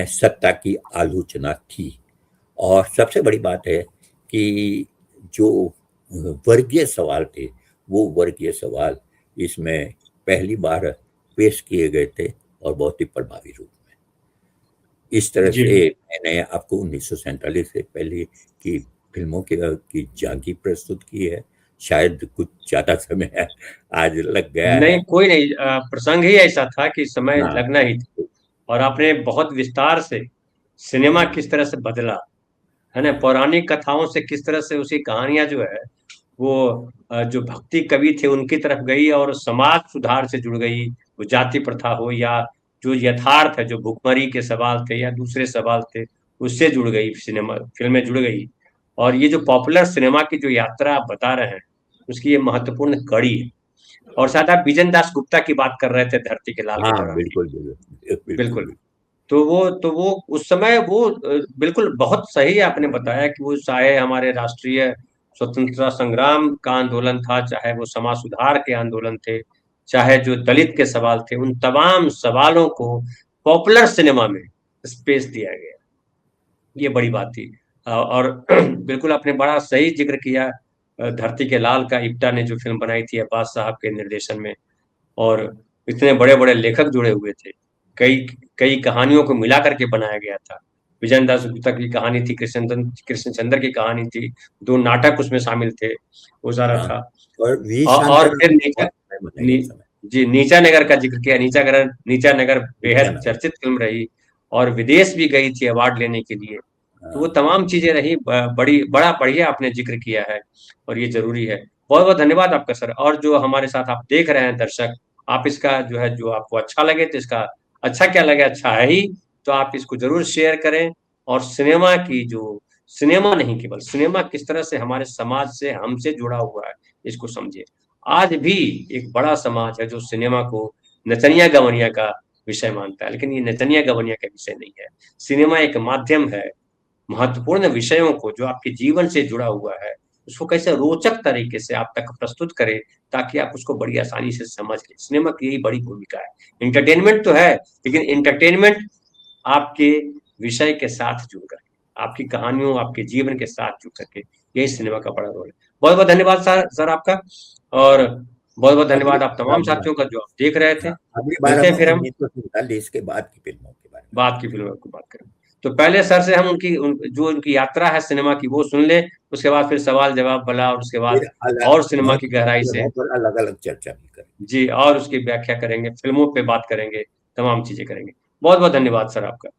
सत्ता की आलोचना थी। और सबसे बड़ी बात है कि जो वर्गीय सवाल थे, वो वर्गीय सवाल इसमें पहली बार पेश किए गए थे और बहुत ही प्रभावी रूप में। इस तरह जी से मैंने आपको 1947 से पहले की फिल्मों की झांकी प्रस्तुत की है। शायद कुछ ज़्यादा समय आज लग गया है। नहीं, कोई नहीं, प्रसंग ही ऐसा था कि समय हाँ, लगना ही था। और आपने बहुत विस्तार से सिनेमा हाँ, किस तरह से बदला, है ना, पौराणिक कथाओं से किस तरह से उसकी कहानियां जो है वो जो भक्ति कवि थे उनकी तरफ गई और समाज सुधार से जुड़ गई। वो जाति प्रथा हो या जो यथार्थ है, जो भुखमरी के सवाल थे या दूसरे सवाल थे, उससे जुड़ गई सिनेमा, फिल्में जुड़ गई। और ये जो पॉपुलर सिनेमा की जो यात्रा आप बता रहे हैं, उसकी ये महत्वपूर्ण कड़ी है। और शायद आप विजन दास गुप्ता की बात कर रहे थे धरती के लाल के हाँ, दौरान। बिल्कुल, बिल्कुल, बिल्कुल, बिल्कुल। बिल्कुल। तो वो उस समय वो बिल्कुल बहुत सही आपने बताया कि वो चाहे हमारे राष्ट्रीय स्वतंत्रता संग्राम का आंदोलन था, चाहे वो समाज सुधार के आंदोलन थे, चाहे जो दलित के सवाल थे, उन तमाम सवालों को पॉपुलर सिनेमा में स्पेस दिया गया। ये बड़ी बात थी। और बिल्कुल आपने बड़ा सही जिक्र किया धरती के लाल का। इप्टा ने जो फिल्म बनाई थी अब्बास साहब के निर्देशन में, और इतने बड़े-बड़े लेखक जुड़े हुए थे। कई कई कहानियों को मिला करके बनाया गया था। विजय दास गुप्ता की कहानी थी, कृष्णचंद्र की कहानी थी, 2 नाटक उसमें शामिल थे, वो सारा हाँ, था। और वी और शांताराम फिर ने नीचा बहुत फिल्में बनाई नी उस समय। जी, नीचा नगर का ज़िक्र किया। नीचा नगर बेहद नीचानगर। चर्चित फ़िल्म रही और विदेश भी गई थी अवार्ड लेने के लिए। तो वो हाँ, तमाम चीज़ें रही। बड़ा बढ़िया आपने ज़िक्र किया है और ये ज़रूरी है। बहुत-बहुत धन्यवाद आपका सर। और जो हमारे साथ आप देख रहे हैं दर्शक, आप इसका जो है, जो आपको अच्छा लगे तो इसका अच्छा क्या लगे, अच्छा है ही, तो आप इसको ज़रूर शेयर करें। और सिनेमा नहीं, केवल सिनेमा किस तरह से हमारे समाज से, हमसे जुड़ा हुआ है, इसको समझिए। आज भी एक बड़ा समाज है जो सिनेमा को नचनिया गवनिया का विषय मानता है, लेकिन ये नचनिया गवनिया का विषय नहीं है। सिनेमा एक माध्यम है, महत्वपूर्ण विषयों को जो आपके जीवन से जुड़ा हुआ है, उसको कैसे रोचक तरीके से आप तक प्रस्तुत करे, ताकि आप उसको बड़ी आसानी से समझ लें। सिनेमा की यही बड़ी भूमिका है। एंटरटेनमेंट तो है, लेकिन एंटरटेनमेंट आपके विषय के साथ जुड़ कर, आपकी कहानियों, आपके जीवन के साथ जुड़ करके, यही सिनेमा का बड़ा रोल है। बहुत-बहुत धन्यवाद सर आपका। और बहुत-बहुत अगली धन्यवाद आप बार तमाम हम साथियों का जो आप देख रहे थे। हाँ, अगली बार मिलते हम हैं फिर हम 1947 के बाद की फिल्मों के बारे में बाद बात की करेंगे। फ़िल्मों की बात करें। तो पहले सर से हम जो उनकी यात्रा है सिनेमा की वो सुन लें, उसके बाद फिर सवाल-जवाब वाला, और उसके बाद फिर अलग और सिनेमा की महत्वपूर्ण गहराई से फिल्मों पर अलग-अलग चर्चा भी करेंगे। जी, और उसकी व्याख्या करेंगे, फ़िल्मों पे बात करेंगे, तमाम चीज़ें करेंगे। बहुत-बहुत धन्यवाद सर आपका।